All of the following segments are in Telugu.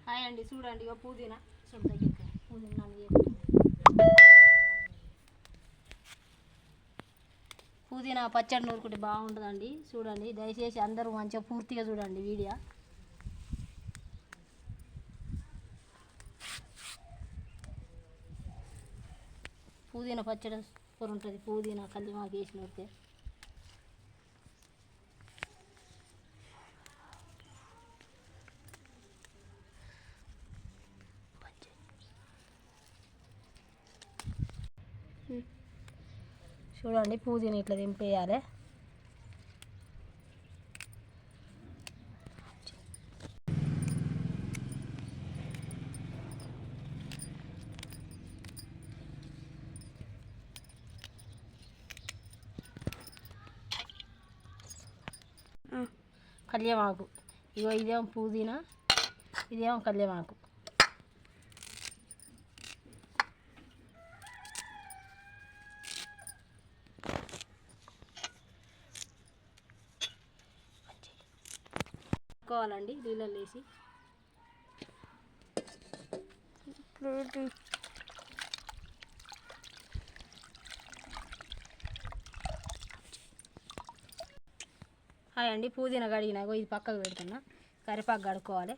హాయ్ అండి, చూడండి ఇక పుదీనా పుదీనా పచ్చడి నూరుకుంటే బాగుంటుందండి. చూడండి, దయచేసి అందరూ మంచిగా పూర్తిగా చూడండి వీడియో. పుదీనా పచ్చడి సూపర్ ఉంటుంది. పుదీనా కల్లిమాకు వేసి నూరితే చూడండి. పుదీనా ఇట్లా దింపేయాలి. కల్యమాకు ఇగో ఇదేమో పుదీనా, ఇదేమో కల్యమాకు. కలుపుకోవాలండి నీళ్ళల్లో వేసి. హాయ్ అండి, పుదీనా కడిగినాక ఇది పక్కకు పెడుతున్నా. కరివేపాకు కడుక్కోవాలి.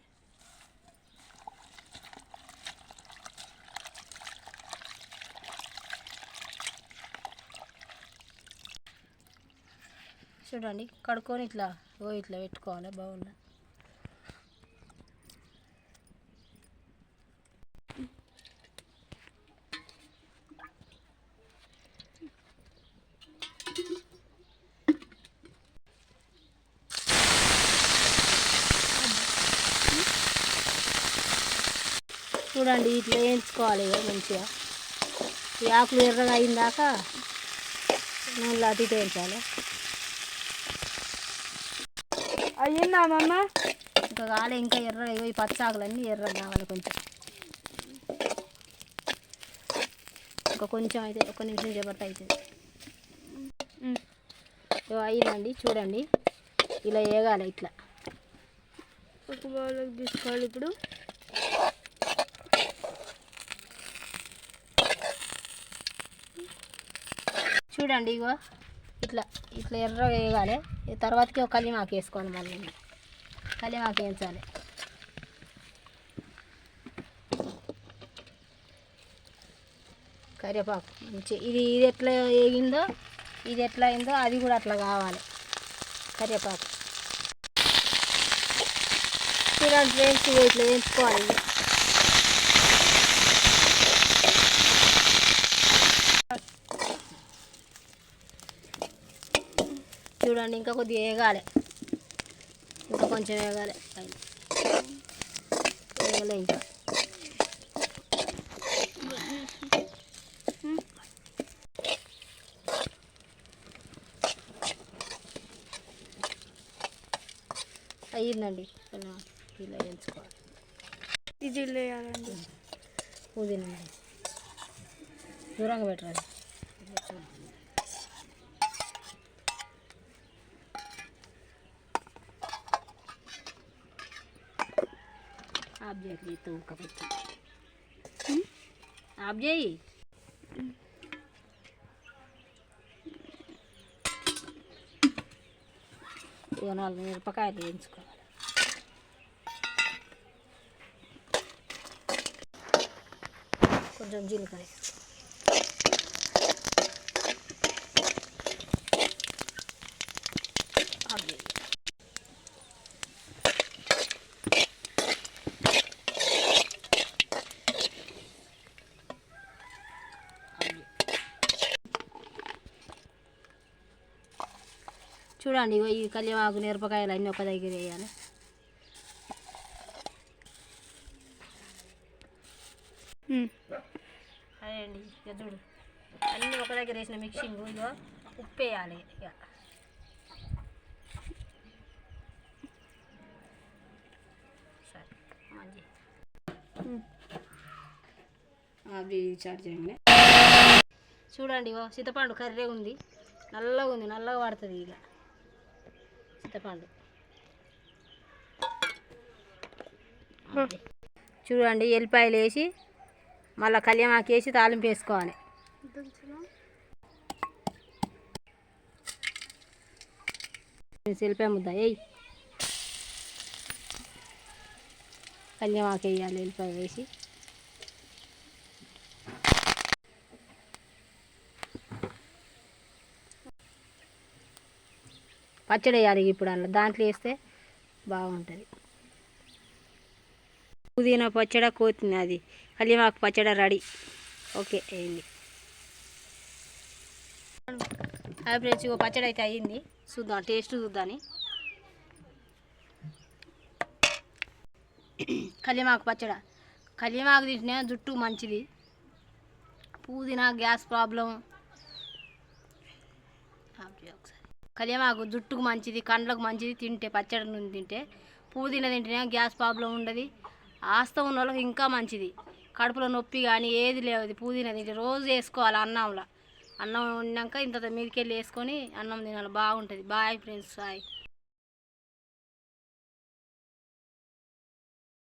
చూడండి, కడుక్కొని ఇట్లా ఇట్లా పెట్టుకోవాలి బౌల్లో. చూడండి, ఇట్లా వేయించుకోవాలి మంచిగా. ఈ ఆకులు ఎర్రగా అయిందాక నూనెలో అటు ఇటు వేయించాలి. అయ్యిందా అమ్మమ్మ? ఇంకా కాలే, ఇంకా ఎర్రగా ఈ పచ్చాకులన్నీ ఎర్రగా కావాలి కొంచెం. ఇంకా కొంచెం అయితే ఒక నిమిషం చేపడితే అవుతుంది. అయ్యిందండి. చూడండి, ఇలా వేగాలి. ఇట్లా ఒక బౌల్లోకి తీసుకోవాలి. ఇప్పుడు చూడండి, ఇగో ఇట్లా ఇట్లా ఎర్రగా వేయగాలి. తర్వాతకి ఒక కల్లిమాకు వేసుకోవాలి. మళ్ళీ కల్లిమాకు వేయించాలి. కరివేపాకు ఇది ఎట్లా వేగిందో, ఇది ఎట్లా అయిందో అది కూడా అట్లా కావాలి. కరివేపాకు చూడండి ఫ్రెండ్స్, ఇట్లా వేయించుకోవాలి. చూడండి, ఇంకా కొద్దిగా వేగాలి. ఇంకా కొంచెం వేగాలి. వేగలే ఇంకా. అయ్యిందండి. ఇలా వేయించుకోవాలి. ఇది వేయాలండి. పుదీనా దూరంగా పెట్టరాదు. ఆఫ్ చేయి, తూకపెట్టి ఆఫ్ చేయి. ఇక 4 మిరపకాయలు వేయించుకోవాలి. కొంచెం జీలకర్ర ఆఫ్ చేయి. చూడండి, ఇగో ఈ కల్యమాకు మిరపకాయలు అన్నీ ఒక దగ్గర వేయాలి. అదే అండి, ఇక చూడు అన్నీ ఒక దగ్గర వేసిన మిక్సింగ్. ఇగో ఉప్పు వేయాలి. ఇక సరే మంచి అవి చార్జ్ చేయగానే చూడండి, ఇగో చింతపండు కర్రీ ఉంది, నల్లగా ఉంది, నల్లగా పడుతుంది. ఇక చింతపండు చూడండి ఎల్లిపాయలు వేసి మళ్ళీ కళ్యామాకు వేసి తాలింపు వేసుకోవాలి. ఎల్లిపాయ ముద్ద వేయి, కళ్యామాకు వేయాలి, ఎల్లిపాయ వేసి పచ్చడి వేయాలి. ఇప్పుడు అలా దాంట్లో వేస్తే బాగుంటుంది. పుదీనా పచ్చడి కోతుంది, అది కళ్యామాకు పచ్చడి రెడీ. ఓకే అయింది. హాయ్ ఫ్రెండ్స్, ఇగో పచ్చడి అయితే అయ్యింది. చూద్దాం, టేస్ట్ చూద్దాని. కళ్యామాకు పచ్చడి, కళ్యామాకు తింటే జుట్టు మంచిది. పుదీనా గ్యాస్ ప్రాబ్లం, కళ్యామాకు జుట్టుకు మంచిది, కండ్లకు మంచిది. తింటే పచ్చడి నుండి తింటే, పుదీనా తింటేనే గ్యాస్ ప్రాబ్లం ఉండదు. ఆస్తం ఉన్న వాళ్ళకి ఇంకా మంచిది. కడుపులో నొప్పి కానీ ఏది లేదు. పుదీనా తింటే రోజు వేసుకోవాలి అన్నంలో. అన్నం వండినాక ఇంత మీదకి వెళ్ళి వేసుకొని అన్నం తినాలి, బాగుంటుంది. Bye friends, bye.